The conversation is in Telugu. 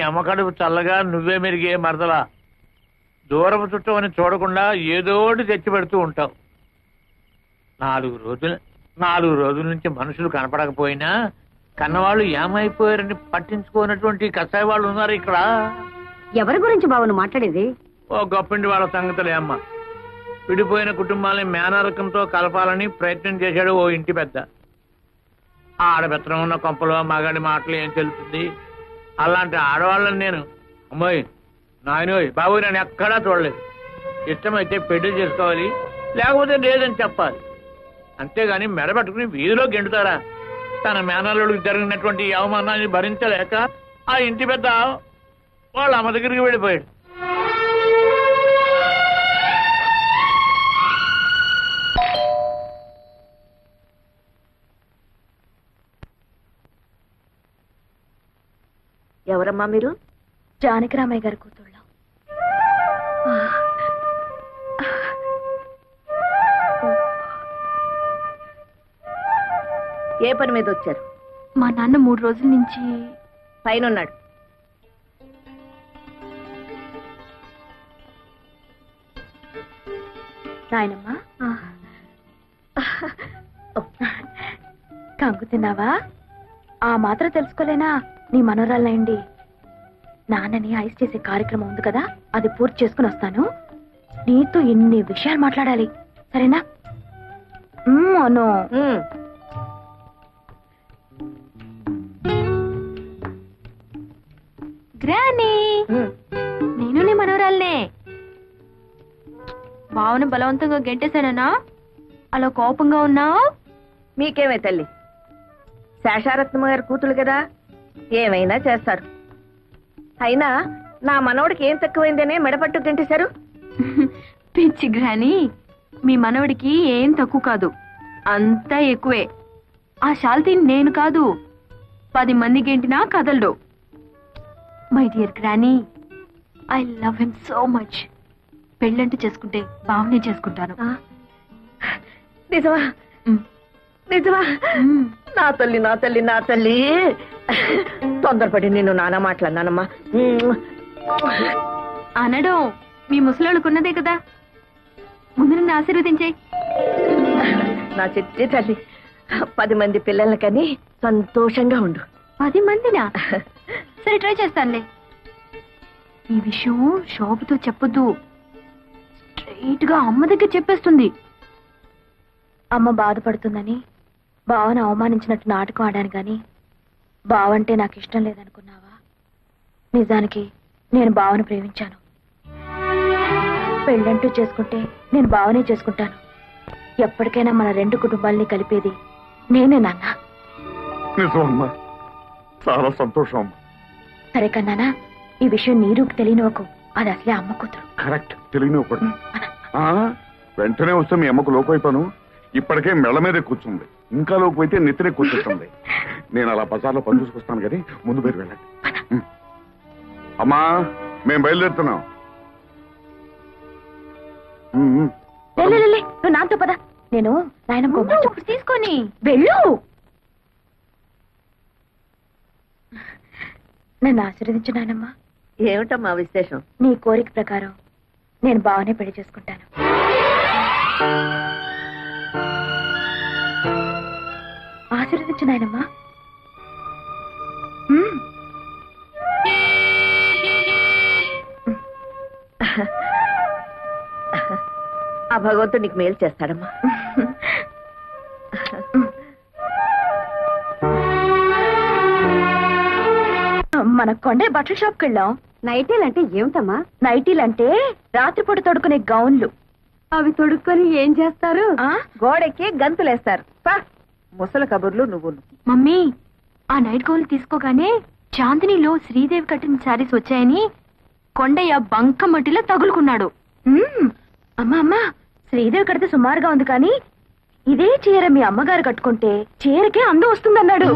అమ్మకడుపు చల్లగా నువ్వే మెరిగే మరదలా. దూరపు చుట్టం అని చూడకుండా ఏదోటి తెచ్చి పెడుతూ ఉంటావు. 4 రోజుల నుంచి మనుషులు కనపడకపోయినా కన్నవాళ్ళు ఏమైపోయారని పట్టించుకోనటువంటి కసాయి వాళ్ళు ఉన్నారు ఇక్కడ. ఎవరి గురించి బాబు మాట్లాడేది? ఓ గొప్పిండి వాళ్ళ సంగతులే అమ్మ. విడిపోయిన కుటుంబాలని మేనరకంతో కలపాలని ప్రయత్నం చేశాడు ఓ ఇంటి పెద్ద. ఆడబెత్తనం ఉన్న కొంపలో మగాడి మాటలు ఏం తెలుస్తుంది? అలాంటి ఆడవాళ్ళని నేను అమ్మాయి నాయనోయ్ బాబు నేను ఎక్కడా చూడలేదు. ఇష్టమైతే పెళ్లి చేసుకోవాలి, లేకపోతే లేదని చెప్పాలి. అంతేగాని మెడబెట్టుకుని వీధిలో గెంటుతారా? తన మేనల్లుడికి జరిగినటువంటి అవమానాన్ని భరించలేక ఆ ఇంటి పెద్ద వాళ్ళ అమ్మ దగ్గరికి వెళ్ళిపోయాడు. ఎవరమ్మా మీరు? జానకిరామయ్య గారి కూతుళ్ళ. ఏ పని మీద వచ్చారు? మా నాన్న 3 రోజుల నుంచి పైన ఉన్నాడు. నాయనమ్మా కంగు తిన్నావా? ఆ మాత్రం తెలుసుకోలేనా? నీ మనోరాలయండి. నాన్నని ఐస్ చేసే కార్యక్రమం ఉంది కదా, అది పూర్తి చేసుకుని వస్తాను. నీతో ఎన్ని విషయాలు మాట్లాడాలి, సరేనా? అను గ్రానీ, నేను నీ మనోరాలనే. బావుని బలవంతంగా గెంటేశానా? అలా కోపంగా ఉన్నావు? మీకేమే తల్లి, శేషారత్నమ్మ గారి కూతురు కదా, ఏమైనా చేస్తారు. అయినా నా మనవడికి ఏం తక్కువైందనే మెడపట్టు గెంటేశారు. పిచ్చి గ్రానీ, మీ మనవడికి ఏం తక్కువ కాదు, అంతా ఎక్కువే. ఆ శాల్తీ నేను కాదు, 10 మంది గెంటినా కదలడు. My dear granny, I love him so much. పెళ్ళంటూ చేసుకుంటే బావనే చేసుకుంటాను. నిజమా? నిజమా? నా తల్లి నా తల్లి నా తల్లి, తొందరపడి నిన్ను నాన్న మాట్లాడినానమ్మా. అనడం మీ ముసలాళ్ళకున్నదే కదా, ముందు నన్ను ఆశీర్వదించే. నా చిట్టి తల్లి, 10 మంది పిల్లల్ని కని సంతోషంగా ఉండు. 10 మందినా? సరే ట్రై చేస్తానులే. ఈ విషయం శోభతో చెప్పొద్దు, స్ట్రైట్ గా అమ్మ దగ్గర చెప్పేస్తుంది. అమ్మ బాధపడుతుందని బావను అవమానించినట్టు నాటకం ఆడాను గాని బావంటే నాకు ఇష్టం లేదనుకున్నావా? నిజానికి నేను బావను ప్రేమించాను. పెళ్ళంటూ చేసుకుంటే నేను బావనే చేసుకుంటాను. ఎప్పటికైనా మన 2 కుటుంబాల్ని కలిపేది నేనే నాన్న. నిజమమ్మా, చాలా సంతోషం అమ్మా. సరే కన్నానా, ఈ విషయం నీరుకు తెలియనివ్వకు, అది అసలే అమ్మ కూతురు. కరెక్ట్, తెలియనివ్వకూడదు. వెంటనే వస్తే మీ అమ్మకు లోకైపోను. ఇప్పటికే మెళ్ళ మీదే కూర్చుంది, ఇంకా లోకపోతే నెత్తినే కూర్చుంటుంది. నేను అలా బజార్లో పని చూసుకొస్తాను కానీ ముందు మీరు వెళ్ళండి. అమ్మా, మేము బయలుదేరుతున్నాం. నువ్వు నాతో పద, నేను నాయనమ్మ తీసుకొని వెళ్ళు. నన్ను ఆశీర్వదించు నాయనమ్మా. ఏమిటమ్మా విశేషం? నీ కోరిక ప్రకారం నేను బావనే పెళ్లి చేసుకుంటాను. ఆశీర్వదించు నాయనమ్మా. ఆ భగవంతుడు నీకు మేలు చేస్తాడమ్మా. మన కొండే బట్టల షాప్కి వెళ్ళాం. నైటీలు అంటే ఏమిటమ్మా? నైటీలంటే రాత్రిపూట తొడుక్కునే గౌన్లు. అవి తొడుక్కొని ఏం చేస్తారు? గోడెక్కి గంతులేస్తారు. ముసల కబుర్లు నువ్వు. మమ్మీ, ఆ నైట్ గౌన్లు తీసుకోగానే చాందినిలో శ్రీదేవి కట్టిన శారీస్ వచ్చాయని కొండయ్య బంక మట్టిలో తగులుకున్నాడు. అమ్మా అమ్మా, శ్రీదేవి కడితే సుమారుగా ఉంది కానీ ఇదే చీర మీ అమ్మగారు కట్టుకుంటే చీరకే అందం వస్తుందన్నాడు.